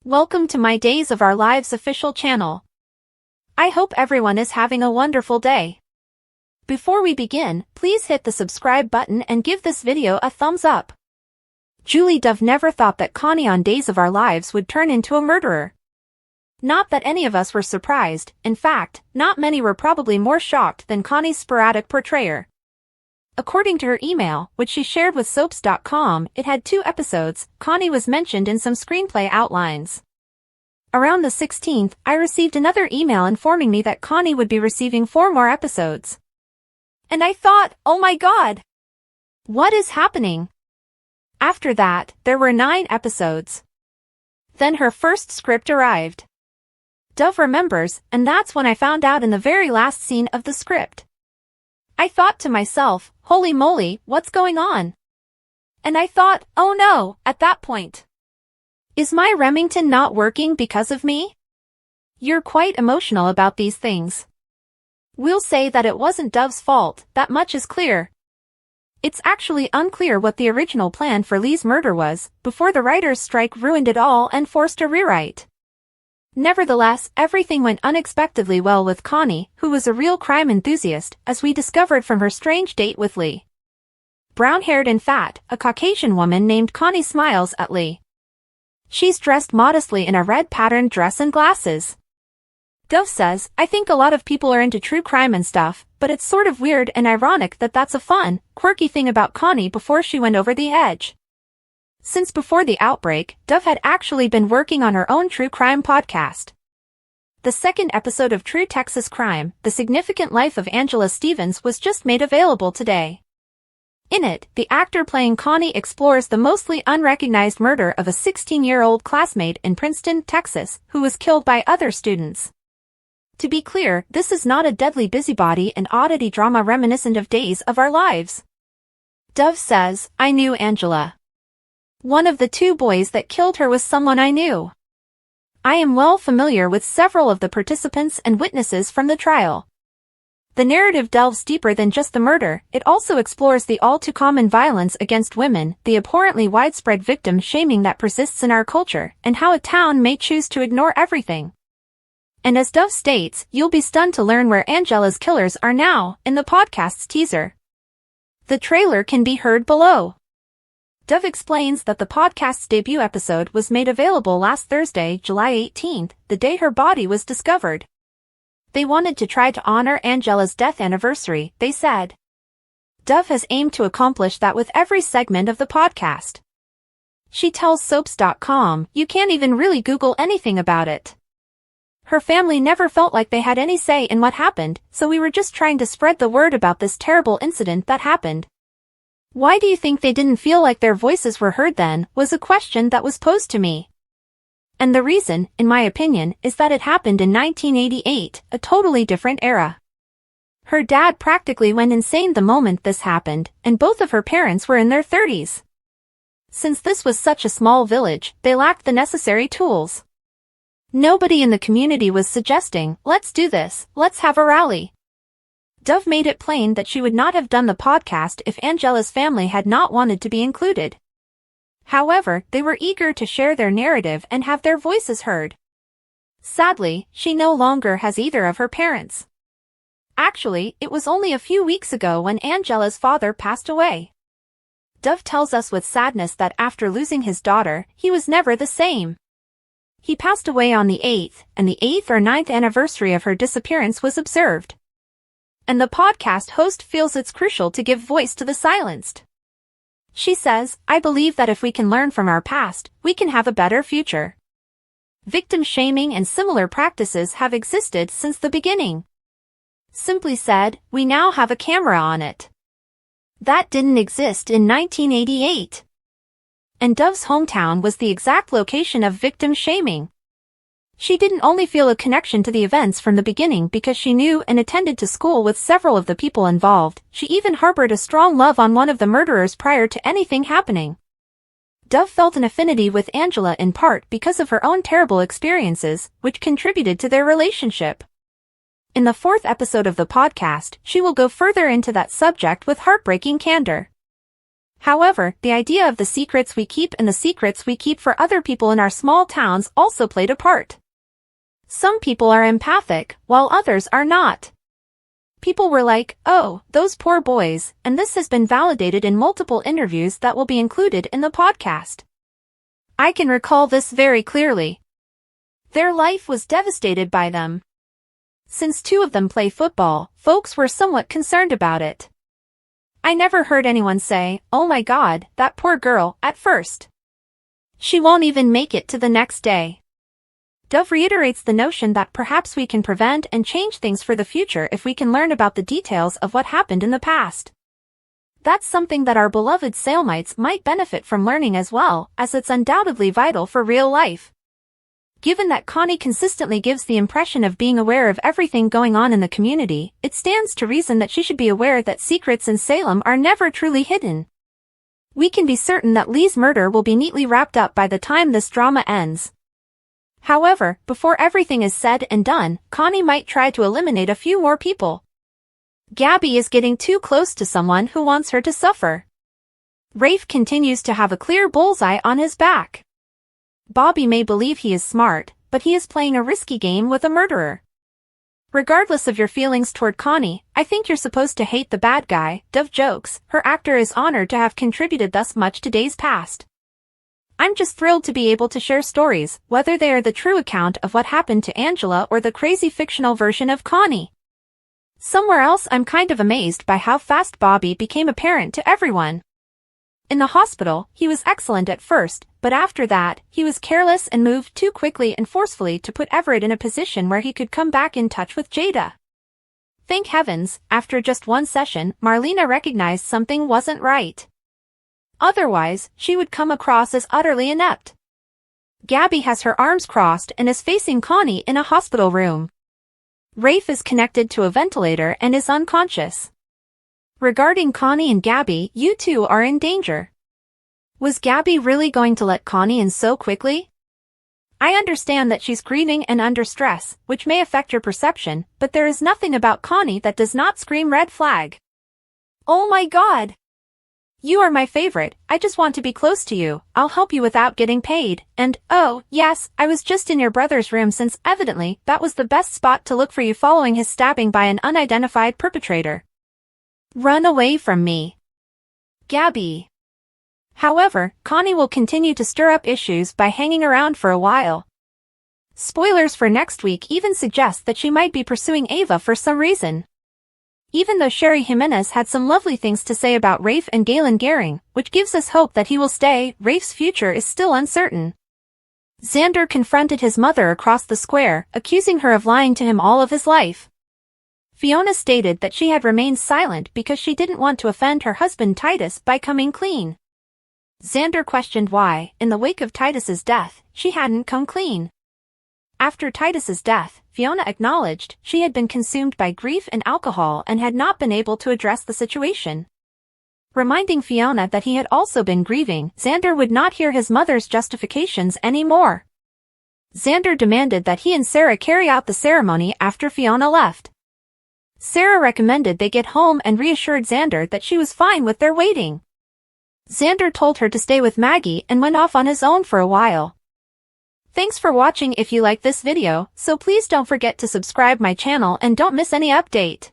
Welcome to my Days of Our Lives official channel. I hope everyone is having a wonderful day. Before we begin, please hit the subscribe button and give this video a thumbs up. Julie Dove never thought that Connie on Days of Our Lives would turn into a murderer. Not that any of us were surprised, in fact, not many were probably more shocked than Connie's sporadic portrayer. According to her email, which she shared with Soaps.com, it had 2 episodes. Connie was mentioned in some screenplay outlines. Around the 16th, I received another email informing me that Connie would be receiving 4 more episodes. And I thought, oh my god! What is happening? After that, there were 9 episodes. Then her first script arrived. Dove remembers, and that's when I found out in the very last scene of the script. I thought to myself, holy moly, what's going on? And I thought, oh no, at that point. Is my Remington not working because of me? You're quite emotional about these things. We'll say that it wasn't Dove's fault, that much is clear. It's actually unclear what the original plan for Lee's murder was, before the writer's strike ruined it all and forced a rewrite. Nevertheless, everything went unexpectedly well with Connie, who was a real crime enthusiast, as we discovered from her strange date with Lee. Brown-haired and fat, a Caucasian woman named Connie smiles at Lee. She's dressed modestly in a red patterned dress and glasses. Dove says, I think a lot of people are into true crime and stuff, but it's sort of weird and ironic that that's a fun, quirky thing about Connie before she went over the edge. Since before the outbreak, Dove had actually been working on her own true crime podcast. The second episode of True Texas Crime, The Significant Life of Angela Stevens, was just made available today. In it, the actor playing Connie explores the mostly unrecognized murder of a 16-year-old classmate in Princeton, Texas, who was killed by other students. To be clear, this is not a deadly busybody and oddity drama reminiscent of Days of Our Lives. Dove says, I knew Angela. One of the 2 boys that killed her was someone I knew. I am well familiar with several of the participants and witnesses from the trial. The narrative delves deeper than just the murder, it also explores the all-too-common violence against women, the abhorrently widespread victim shaming that persists in our culture, and how a town may choose to ignore everything. And as Dove states, you'll be stunned to learn where Angela's killers are now, in the podcast's teaser. The trailer can be heard below. Dove explains that the podcast's debut episode was made available last Thursday, July 18th, the day her body was discovered. They wanted to try to honor Angela's death anniversary, they said. Dove has aimed to accomplish that with every segment of the podcast. She tells Soaps.com, you can't even really Google anything about it. Her family never felt like they had any say in what happened, so we were just trying to spread the word about this terrible incident that happened. Why do you think they didn't feel like their voices were heard then, was a question that was posed to me. And the reason, in my opinion, is that it happened in 1988, a totally different era. Her dad practically went insane the moment this happened, and both of her parents were in their 30s. Since this was such a small village, they lacked the necessary tools. Nobody in the community was suggesting, let's do this, let's have a rally. Dove made it plain that she would not have done the podcast if Angela's family had not wanted to be included. However, they were eager to share their narrative and have their voices heard. Sadly, she no longer has either of her parents. Actually, it was only a few weeks ago when Angela's father passed away. Dove tells us with sadness that after losing his daughter, he was never the same. He passed away on the 8th, and the 8th or 9th anniversary of her disappearance was observed. And the podcast host feels it's crucial to give voice to the silenced. She says, I believe that if we can learn from our past, we can have a better future. Victim shaming and similar practices have existed since the beginning. Simply said, we now have a camera on it. That didn't exist in 1988. And Dove's hometown was the exact location of victim shaming. She didn't only feel a connection to the events from the beginning because she knew and attended to school with several of the people involved, she even harbored a strong love on one of the murderers prior to anything happening. Dove felt an affinity with Angela in part because of her own terrible experiences, which contributed to their relationship. In the 4th episode of the podcast, she will go further into that subject with heartbreaking candor. However, the idea of the secrets we keep and the secrets we keep for other people in our small towns also played a part. Some people are empathic, while others are not. People were like, "Oh, those poor boys," and this has been validated in multiple interviews that will be included in the podcast. I can recall this very clearly. Their life was devastated by them. Since two of them play football, folks were somewhat concerned about it. I never heard anyone say, "Oh my God, that poor girl," at first. She won't even make it to the next day. Dove reiterates the notion that perhaps we can prevent and change things for the future if we can learn about the details of what happened in the past. That's something that our beloved Salemites might benefit from learning as well, as it's undoubtedly vital for real life. Given that Connie consistently gives the impression of being aware of everything going on in the community, it stands to reason that she should be aware that secrets in Salem are never truly hidden. We can be certain that Lee's murder will be neatly wrapped up by the time this drama ends. However, before everything is said and done, Connie might try to eliminate a few more people. Gabby is getting too close to someone who wants her to suffer. Rafe continues to have a clear bullseye on his back. Bobby may believe he is smart, but he is playing a risky game with a murderer. Regardless of your feelings toward Connie, I think you're supposed to hate the bad guy, Dove jokes. Her actor is honored to have contributed thus much to Days Past. I'm just thrilled to be able to share stories, whether they are the true account of what happened to Angela or the crazy fictional version of Connie. Somewhere else I'm kind of amazed by how fast Bobby became apparent to everyone. In the hospital, he was excellent at first, but after that, he was careless and moved too quickly and forcefully to put Everett in a position where he could come back in touch with Jada. Thank heavens, after just one session, Marlena recognized something wasn't right. Otherwise, she would come across as utterly inept. Gabby has her arms crossed and is facing Connie in a hospital room. Rafe is connected to a ventilator and is unconscious. Regarding Connie and Gabby, you two are in danger. Was Gabby really going to let Connie in so quickly? I understand that she's grieving and under stress, which may affect your perception, but there is nothing about Connie that does not scream red flag. Oh my God! You are my favorite, I just want to be close to you, I'll help you without getting paid, and, oh, yes, I was just in your brother's room since, evidently, that was the best spot to look for you following his stabbing by an unidentified perpetrator. Run away from me. Gabby. However, Connie will continue to stir up issues by hanging around for a while. Spoilers for next week even suggest that she might be pursuing Ava for some reason. Even though Sherry Jimenez had some lovely things to say about Rafe and Galen Gehring, which gives us hope that he will stay, Rafe's future is still uncertain. Xander confronted his mother across the square, accusing her of lying to him all of his life. Fiona stated that she had remained silent because she didn't want to offend her husband Titus by coming clean. Xander questioned why, in the wake of Titus's death, she hadn't come clean. After Titus's death, Fiona acknowledged she had been consumed by grief and alcohol and had not been able to address the situation. Reminding Fiona that he had also been grieving, Xander would not hear his mother's justifications anymore. Xander demanded that he and Sarah carry out the ceremony after Fiona left. Sarah recommended they get home and reassured Xander that she was fine with their waiting. Xander told her to stay with Maggie and went off on his own for a while. Thanks for watching. If you like this video, so please don't forget to subscribe my channel and don't miss any update.